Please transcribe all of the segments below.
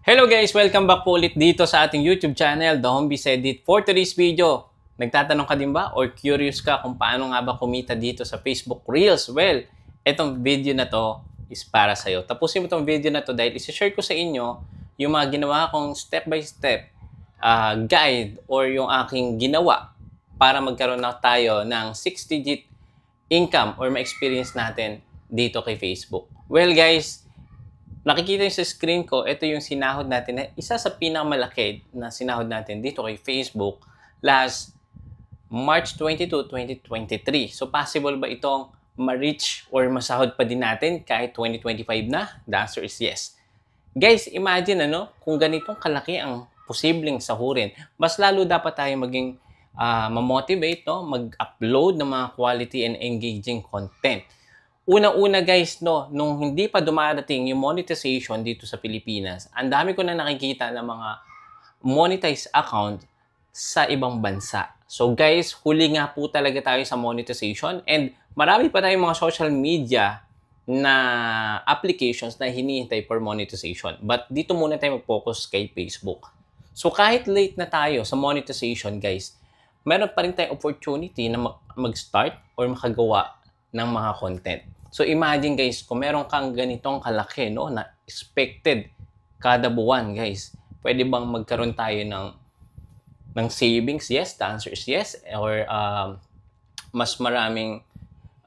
Hello guys! Welcome back po ulit dito sa ating YouTube channel, The Homebase Edit. For today's video, nagtatanong ka din ba or curious ka kung paano nga ba kumita dito sa Facebook Reels? Well, itong video na to is para sa'yo. Tapusin mo itong video na to dahil isi-share ko sa inyo yung mga ginawa kong step-by-step guide or yung aking ginawa para magkaroon na tayo ng 6-digit income or ma-experience natin dito kay Facebook. Well guys, nakikita nyo sa screen ko, ito yung sinahod natin na isa sa pinakamalaki na sinahod natin dito kay Facebook last March 22, 2023. So possible ba itong ma-reach or masahod pa din natin kahit 2025 na? The answer is yes. Guys, imagine kung ganitong kalaki ang posibleng sahurin. Mas lalo dapat tayo maging ma-motivate, mag-upload ng mga quality and engaging content. Una-una guys, nung hindi pa dumarating yung monetization dito sa Pilipinas, ang dami ko na nakikita ng mga monetized account sa ibang bansa. So guys, huli nga po talaga tayo sa monetization and marami pa tayong mga social media na applications na hinihintay for monetization. But dito muna tayo mag-focus kay Facebook. So kahit late na tayo sa monetization guys, meron pa rin tayong opportunity na mag-start or makagawa ng mga content. So imagine guys, kung meron kang ganitong kalaki na expected kada buwan guys, pwede bang magkaroon tayo ng savings? Yes, the answer is yes. Or mas maraming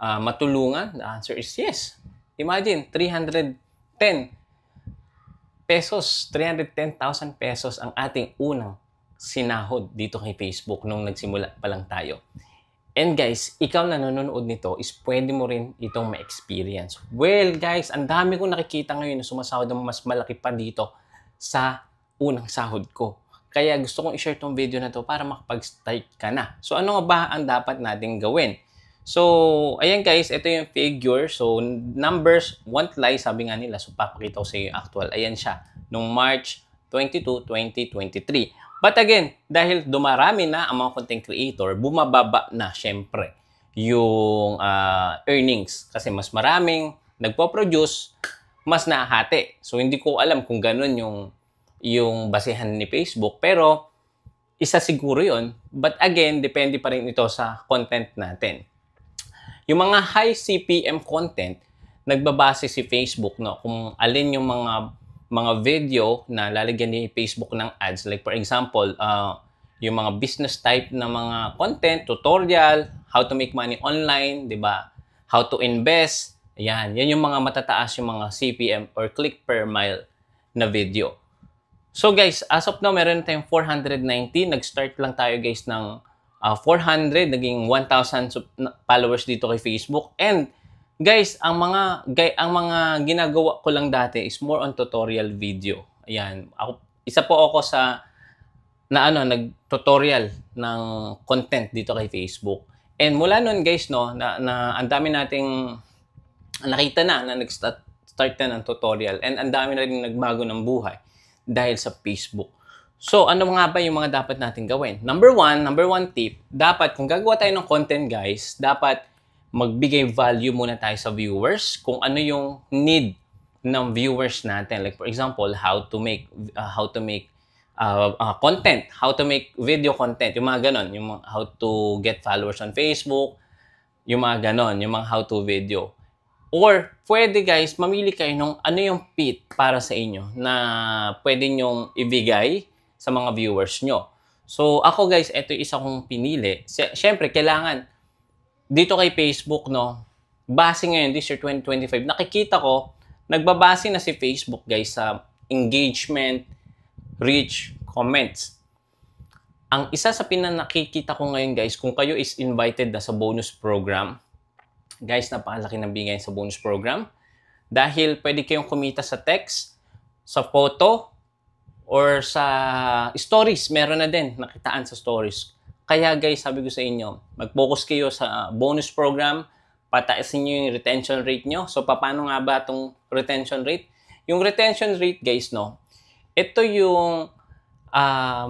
matulungan? The answer is yes. Imagine, 310,000 pesos ang ating unang sinahod dito kay Facebook nung nagsimula pa lang tayo. And guys, ikaw na nanonood nito is pwede mo rin itong ma-experience. Well guys, ang dami kong nakikita ngayon na sumasahod ng mas malaki pa dito sa unang sahod ko. Kaya gusto kong i-share tong video na to para makapag-start ka na. So ano nga ba ang dapat nating gawin? So, ayan guys, ito yung figure. So, numbers won't lie, sabi nga nila. So, papakita ko sa iyo yung actual. Ayan siya, nung March 22, 2023. But again, dahil dumarami na ang mga content creator, bumababa na syempre yung earnings. Kasi mas maraming nagpo-produce, mas nahati. So hindi ko alam kung ganun yung basehan ni Facebook. Pero isa siguro yun. But again, depende pa rin ito sa content natin. Yung mga high CPM content, nagbabase si Facebook kung alin yung mga video na lalagyan ni Facebook ng ads. Like for example, yung mga business type na mga content, tutorial, how to make money online, di ba? How to invest. Yan yung mga matataas yung mga CPM or click per mile na video. So guys, as of now, meron tayong 490. Nag-start lang tayo guys ng 400. Naging 1,000 followers dito kay Facebook. And guys, ang mga ginagawa ko lang dati is more on tutorial video. Ayan, isa po ako sa nag-tutorial ng content dito kay Facebook. And mula noon guys, na ang dami nating nakita na nag-start na ng tutorial and ang dami na rin nagbago ng buhay dahil sa Facebook. So, ano nga ba yung mga dapat nating gawin? Number one tip, dapat kung gagawa tayo ng content guys, dapat magbigay value muna tayo sa viewers kung ano yung need ng viewers natin. Like for example, how to make content, how to make video content, yung mga ganon, yung how to get followers on Facebook, yung mga ganon, yung mga how to video. Or pwede guys, mamili kayo ng ano yung fit para sa inyo na pwede nyong ibigay sa mga viewers nyo. So ako guys, ito yung isa kong pinili. Siyempre, kailangan dito kay Facebook, base ngayon, this year 2025, nakikita ko, nagbabase na si Facebook, guys, sa engagement, reach, comments. Ang isa sa pinanakikita ko ngayon, guys, kung kayo is invited na sa bonus program, guys, napakalaki ng bigay sa bonus program. Dahil pwede kayong kumita sa text, sa photo, or sa stories. Meron na din, nakitaan sa stories. Kaya guys, sabi ko sa inyo, mag-focus kayo sa bonus program, pataasin nyo yung retention rate nyo. So, paano nga ba itong retention rate? Yung retention rate guys, ito yung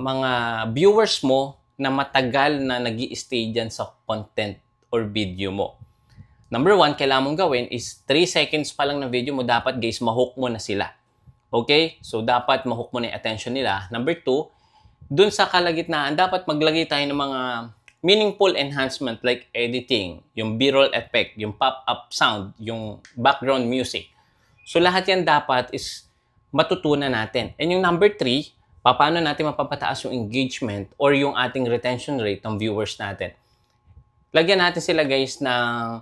mga viewers mo na matagal na nag-i-stay dyan sa content or video mo. Number one, kailangan mong gawin is 3 seconds pa lang na video mo, dapat guys, ma-hook mo na sila. Okay? So, dapat mahook mo na yung attention nila. Number 2, dun sa kalagitnaan, dapat maglagay tayo ng mga meaningful enhancement like editing, yung B-roll effect, yung pop-up sound, yung background music. So, lahat yan dapat is matutunan natin. And yung number 3, paano natin mapapataas yung engagement or yung ating retention rate ng viewers natin. Lagyan natin sila guys ng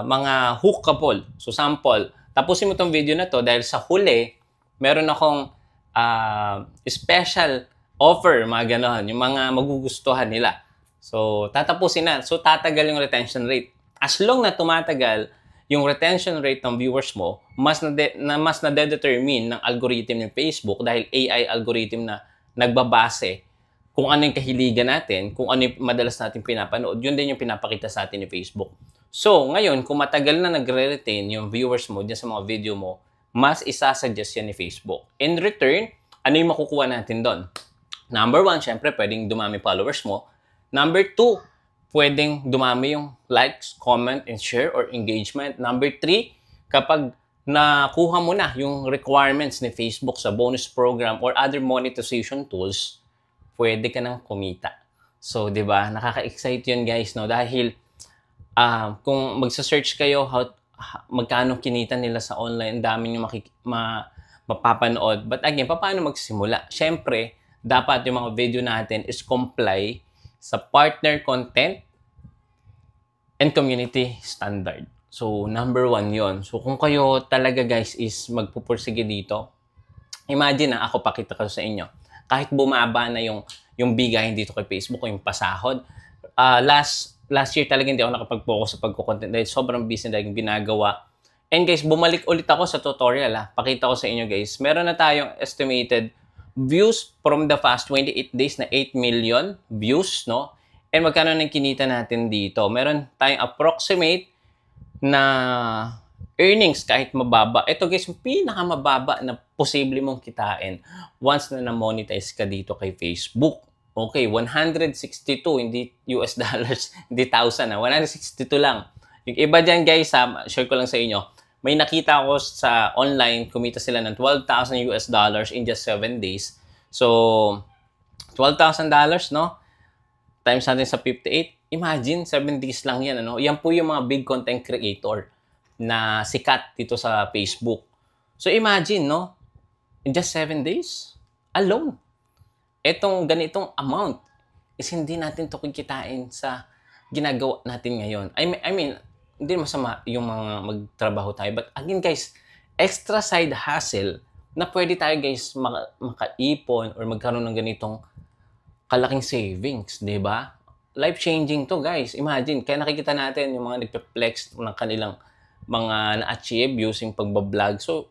mga hookable. So, sample, tapusin mo tong video na to dahil sa huli, meron akong special offer, mga ganon, yung mga magugustuhan nila. So, tatapusin na. So, tatagal yung retention rate. As long na tumatagal yung retention rate ng viewers mo, mas na-determine ng algorithm ng Facebook dahil AI algorithm na nagbabase kung ano yung kahiligan natin, kung ano yung madalas natin pinapanood, yun din yung pinapakita sa atin ni Facebook. So, ngayon, kung matagal na nagre-retain yung viewers mo dyan sa mga video mo, mas isasuggest yan ni Facebook. In return, ano yung makukuha natin doon? Number 1, syempre, pwedeng dumami followers mo. Number 2, pwedeng dumami yung likes, comment, and share or engagement. Number 3, kapag nakuha mo na yung requirements ni Facebook sa bonus program or other monetization tools, pwede ka nang kumita. So, di ba? Nakaka-excite yun, guys, no? Dahil kung magsa-search kayo magkano kinita nila sa online, dami nyo mapapanood. But again, paano magsimula? Siyempre, dapat yung mga video natin is comply sa partner content and community standard. So, number 1 yon. So, kung kayo talaga guys is magpupursige dito, imagine ako pakita ko sa inyo. Kahit bumaba na yung bigayin dito kay Facebook o yung pasahod, last year talaga hindi ako nakapag-focus sa pagko-content dahil sobrang busy dahil ginagawa. And guys, bumalik ulit ako sa tutorial. Pakita ko sa inyo guys. Meron na tayong estimated views from the past 28 days na 8 million views, no? And magkano nang kinita natin dito? Meron tayong approximate na earnings kahit mababa. Ito guys, yung pinakamababa na posible mong kitain once na na-monetize ka dito kay Facebook. Okay, 162, hindi US dollars, hindi 1,000 na. 162 lang. Yung iba dyan guys, share ko lang sa inyo. May nakita ko sa online, kumita sila ng 12,000 US dollars in just 7 days. So, $12,000, no? Times natin sa 58. Imagine, 7 days lang yan, ano? Yan po yung mga big content creator na sikat dito sa Facebook. So, imagine, no? In just 7 days, alone. Etong ganitong amount is hindi natin ito kikitain sa ginagawa natin ngayon. I mean, hindi masama yung mga magtrabaho tayo. But again guys, extra side hustle na pwede tayo guys makaipon or magkaroon ng ganitong kalaking savings, di ba? Life-changing to guys. Imagine, kaya nakikita natin yung mga nagpe-flex ng kanilang mga na-achieve using pagbablog. So,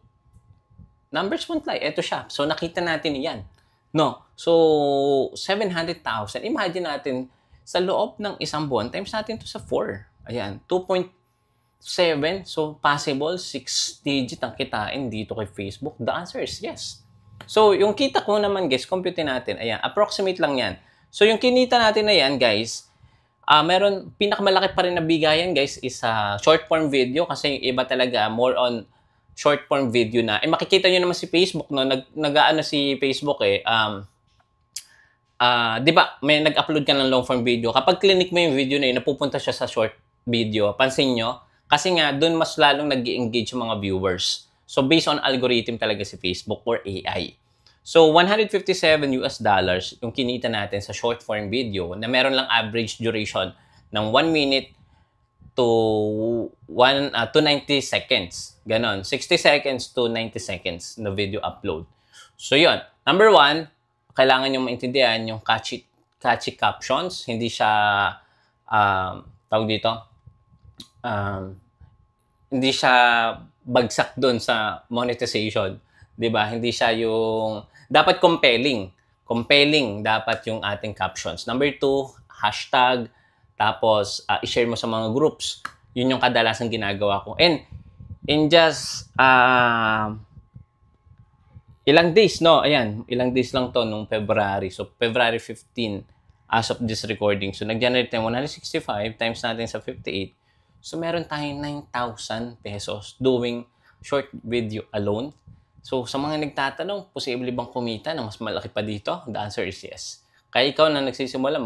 numbers won't lie. Ito siya. So, nakita natin yan. No? So, 700,000. Imagine natin, sa loob ng isang buwan, times natin to sa 4. Ayan, 2.7. So, possible 6 digit ang kitain dito kay Facebook. The answer is yes. So, yung kita ko naman guys, compute natin. Ayan, approximate lang yan. So, yung kinita natin na yan guys, meron, pinakamalaki pa rin na bigayan guys is short form video kasi yung iba talaga more on short form video na. Makikita nyo naman si Facebook, no? Nag-aano si Facebook di ba, may nag-upload ka ng long form video. Kapag clinic mo yung video na yun, napupunta siya sa short video. Pansin nyo? Kasi nga, dun mas lalong nag-engage yung mga viewers. So, based on algorithm talaga si Facebook or AI. So, 157 US dollars yung kinita natin sa short form video na meron lang average duration ng 1 minute to 90 seconds. Ganon. 60 seconds to 90 seconds na video upload. So, yun. Number 1, kailangan nyo maintindihan yung catchy captions. Hindi siya, tawag dito, hindi siya bagsak doon sa monetization. 'Di ba? Hindi siya yung dapat compelling. Compelling dapat yung ating captions. Number 2, hashtag, tapos i-share mo sa mga groups. Yun yung kadalasan ginagawa ko. And in just ilang days, no? Ayan, ilang days lang to nung February. So February 15 as of this recording. So nag-generate tayo 165 times natin sa 58. So meron tayong 9,000 pesos doing short video alone So, sa mga nagtatanong, posible bang kumita ng mas malaki pa dito? The answer is yes. Kaya ikaw na nagsisimula,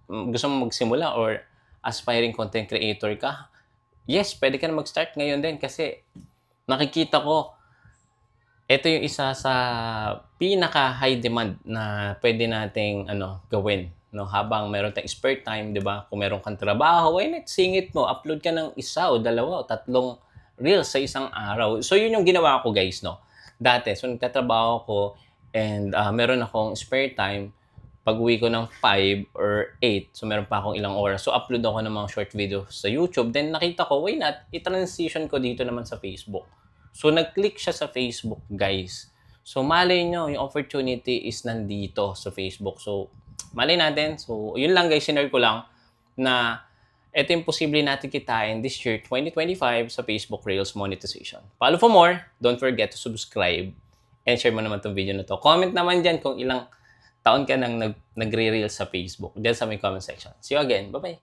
gusto mo magsimula or aspiring content creator ka, yes, pwede ka na mag-start ngayon din kasi nakikita ko, ito yung isa sa pinaka-high demand na pwede nating gawin. No? Habang meron tayong spare time, di ba? Kung meron kang trabaho, why not singit mo? Upload ka ng isa o dalawa o tatlong reels sa isang araw. So, yun yung ginawa ko, guys, no? Dati, so nagtatrabaho ko and meron akong spare time. Pag-uwi ko ng 5 or 8, so meron pa akong ilang oras. So, upload ako ng mga short video sa YouTube. Then, nakita ko, why not? I-transition ko dito naman sa Facebook. So, nag-click siya sa Facebook, guys. So, malay nyo, yung opportunity is nandito sa Facebook. So, malay natin. So, yun lang, guys. Sinare ko lang na ito yung posible natin kitain this year, 2025, sa Facebook Reels monetization. Follow for more. Don't forget to subscribe. And share mo naman itong video na to. Comment naman dyan kung ilang taon ka nang nagre-reels sa Facebook. Diyan sa may comment section. See you again. Bye-bye.